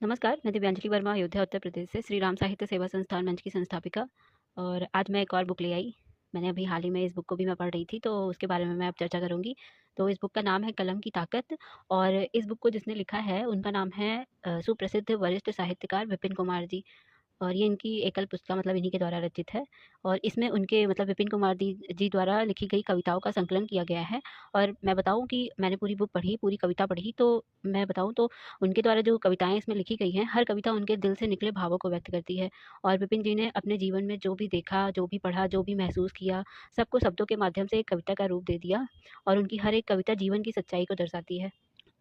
नमस्कार, मैं दिव्यांजलि वर्मा अयोध्या उत्तर प्रदेश से श्री राम साहित्य सेवा संस्थान मंच की संस्थापिका। और आज मैं एक और बुक ले आई। मैंने अभी हाल ही में इस बुक को भी मैं पढ़ रही थी, तो उसके बारे में मैं अब चर्चा करूँगी। तो इस बुक का नाम है कलम की ताकत। और इस बुक को जिसने लिखा है उनका नाम है सुप्रसिद्ध वरिष्ठ साहित्यकार विपिन कुमार जी। और ये इनकी एकल पुस्तिका मतलब इन्हीं के द्वारा रचित है। और इसमें उनके मतलब विपिन कुमार जी द्वारा लिखी गई कविताओं का संकलन किया गया है। और मैं बताऊँ कि मैंने पूरी बुक पढ़ी, पूरी कविता पढ़ी, तो मैं बताऊँ तो उनके द्वारा जो कविताएँ इसमें लिखी गई हैं, हर कविता उनके दिल से निकले भावों को व्यक्त करती है। और विपिन जी ने अपने जीवन में जो भी देखा, जो भी पढ़ा, जो भी महसूस किया, सबको शब्दों के माध्यम से एक कविता का रूप दे दिया। और उनकी हर एक कविता जीवन की सच्चाई को दर्शाती है।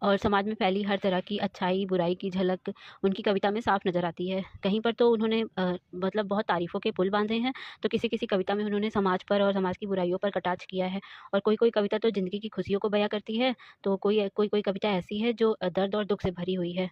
और समाज में फैली हर तरह की अच्छाई, बुराई की झलक उनकी कविता में साफ नज़र आती है। कहीं पर तो उन्होंने मतलब बहुत तारीफ़ों के पुल बाँधे हैं, तो किसी-किसी कविता में उन्होंने समाज पर और समाज की बुराइयों पर कटाक्ष किया है। और कोई-कोई कविता तो ज़िंदगी की खुशियों को बयाँ करती है, तो कोई-कोई कविता ऐसी है जो दर्द और दुःख से भरी हुई है।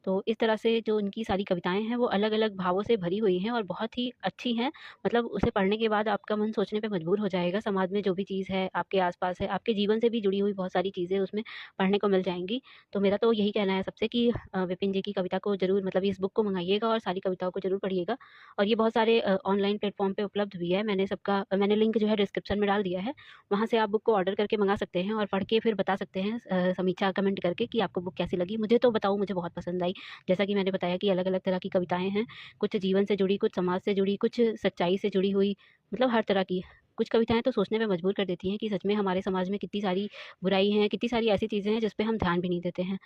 तो इस तरह से जो उनकी सारी कविताएँ हैं, वो अलग-अलग भावों से भरी हुई हैं और बहुत ही अच्छी हैं। मतलब उसे पढ़ने के बाद आपका मन सोचने पे मजबूर हो जाएगा, समाज में जो भी चीज़ है, आपके आस-पास है, आपके जीवन से भी जुड़ी हुई बहुत सारी चीज़ें उसमें पढ़ने को मिल जाएँगी। तो मेरा तो यही कहना है सबसे कि विपिन जी की कविता को ज़रूर मतलब इस बुक को मँगाइएगा और सारी कविताओं को ज़रूर पढ़िएगा। और ये बहुत सारे ऑनलाइन प्लेटफ़ॉर्म पे उपलब्ध भी है। मैंने लिंक जो है डिस्क्रिप्शन में डाल दिया है। वहाँ से आप बुक को ऑर्डर करके मँगा सकते हैं और पढ़ के फिर बता सकते हैं समीक्षा कमेंट करके कि आपको बुक कैसी लगी। मुझे तो बताऊँ, मुझे बहुत पसंद आई। जैसा कि मैंने बताया कि अलग-अलग तरह की कविताएँ हैं, कुछ जीवन से जुड़ी, कुछ समाज से जुड़ी, कुछ सच्चाई से जुड़ी हुई, मतलब हर तरह की। कुछ कविताएँ तो सोचने पे मजबूर कर देती हैं कि सच में हमारे समाज में कितनी सारी बुराई हैं, कितनी सारी ऐसी चीज़ें हैं जिस पे हम ध्यान भी नहीं देते हैं।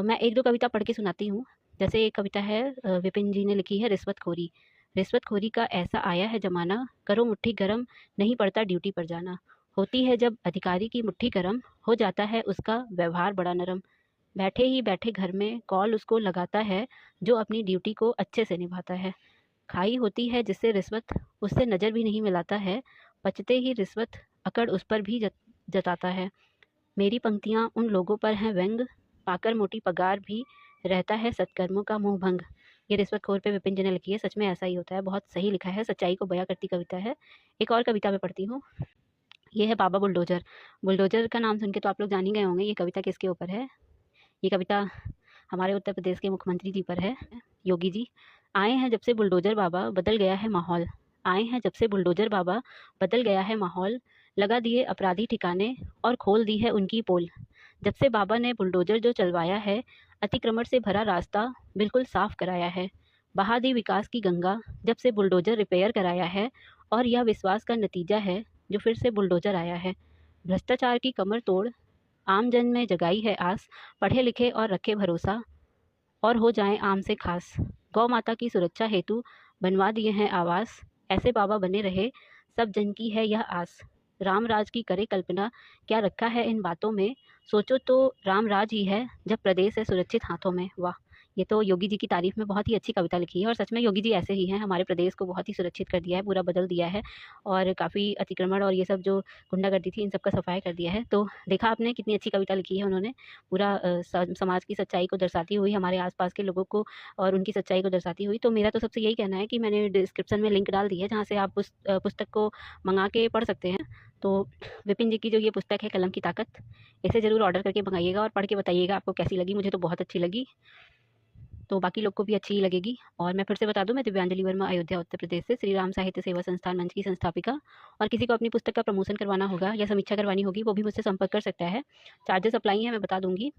मैं 1-2 कविता पढ़ के सुनाती हूँ। जैसे एक कविता है विपिन जी ने लिखी है रिश्वतखोरी। रिश्वतखोरी का ऐसा आया है ज़माना, करो मुट्ठी गरम, नहीं पड़ता ड्यूटी पर जाना। होती है जब अधिकारी की मुट्ठी गरम, हो जाता है उसका व्यवहार बड़ा नरम। बैठे ही बैठे घर में कॉल उसको लगाता है, जो अपनी ड्यूटी को अच्छे से निभाता है। खाई होती है जिससे रिश्वत, उससे नज़र भी नहीं मिलाता है। बचते ही रिश्वत, अकड़ उस पर भी जताता है। मेरी पंक्तियाँ उन लोगों पर हैं व्यंग, पाकर मोटी पगार भी रहता है सत्कर्मों का मोह भंग। ये रिश्वतखोर पे विपिन जी ने लिखी है। सच में ऐसा ही होता है, बहुत सही लिखा है, सच्चाई को बयां करती कविता है। एक और कविता मैं पढ़ती हूँ। ये है बाबा बुलडोजर। बुलडोजर का नाम सुन के तो आप लोग जान ही गए होंगे, ये कविता किसके ऊपर है। ये कविता हमारे उत्तर प्रदेश के मुख्यमंत्री जी पर है, योगी जी। आए हैं जब से बुलडोजर बाबा, बदल गया है माहौल। आए हैं जब से बुलडोजर बाबा, बदल गया है माहौल। लगा दिए अपराधी ठिकाने और खोल दी है उनकी पोल। जब से बाबा ने बुलडोजर जो चलवाया है, अतिक्रमण से भरा रास्ता बिल्कुल साफ कराया है। बहा दी विकास की गंगा, जब से बुलडोजर रिपेयर कराया है। और यह विश्वास का नतीजा है, जो फिर से बुलडोजर आया है। भ्रष्टाचार की कमर तोड़ आम जन में जगाई है आस, पढ़े लिखे और रखे भरोसा और हो जाएं आम से खास। गौ माता की सुरक्षा हेतु बनवा दिए हैं आवास, ऐसे बाबा बने रहे सब जन की है यह आस। राम राज की करे कल्पना, क्या रखा है इन बातों में। सोचो तो राम राज ही है जब प्रदेश है सुरक्षित हाथों में। वाह! ये तो योगी जी की तारीफ में बहुत ही अच्छी कविता लिखी है। और सच में योगी जी ऐसे ही हैं, हमारे प्रदेश को बहुत ही सुरक्षित कर दिया है, पूरा बदल दिया है। और काफ़ी अतिक्रमण और ये सब जो गुंडागर्दी थी, इन सब का सफाया कर दिया है। तो देखा आपने कितनी अच्छी कविता लिखी है उन्होंने। पूरा समाज की सच्चाई को दर्शाती हुई, हमारे आसपास के लोगों को और उनकी सच्चाई को दर्शाती हुई। तो मेरा तो सबसे यही कहना है कि मैंने डिस्क्रिप्शन में लिंक डाल दी है, जहाँ से आप उस पुस्तक को मंगा के पढ़ सकते हैं। तो विपिन जी की जो ये पुस्तक है कलम की ताकत, इसे ज़रूर ऑर्डर करके मंगाइएगा और पढ़ के बताइएगा आपको कैसी लगी। मुझे तो बहुत अच्छी लगी, तो बाकी लोग को भी अच्छी ही लगेगी। और मैं फिर से बता दूं, मैं दिव्यांजलि वर्मा अयोध्या उत्तर प्रदेश से श्री राम साहित्य सेवा संस्थान मंच की संस्थापिका। और किसी को अपनी पुस्तक का प्रमोशन करवाना होगा या समीक्षा करवानी होगी, वो भी मुझसे संपर्क कर सकता है। चार्जेस अप्लाई हैं, मैं बता दूंगी।